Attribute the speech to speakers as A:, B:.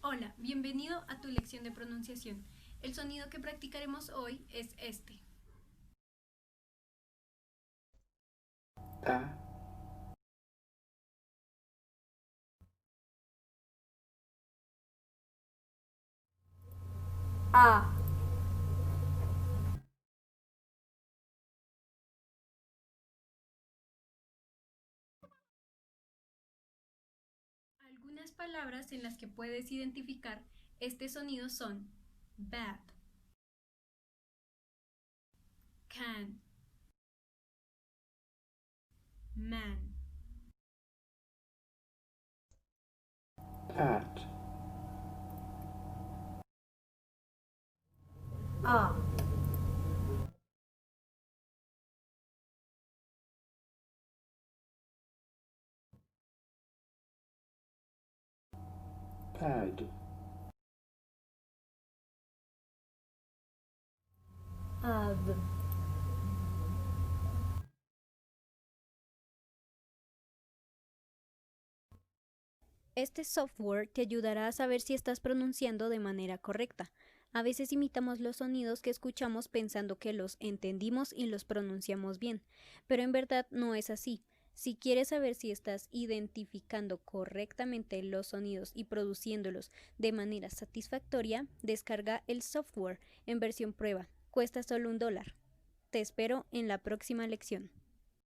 A: Hola, bienvenido a tu lección de pronunciación. El sonido que practicaremos hoy es este.
B: ta,
C: A,
A: Algunas palabras en las que puedes identificar este sonido son bad, can, man,
B: cat,
C: A,
B: pad,
C: Ad,
D: Este software te ayudará a saber si estás pronunciando de manera correcta. A veces imitamos los sonidos que escuchamos pensando que los entendimos y los pronunciamos bien, pero en verdad no es así. Si quieres saber si estás identificando correctamente los sonidos y produciéndolos de manera satisfactoria, descarga el software en versión prueba. Cuesta solo $1. Te espero en la próxima lección.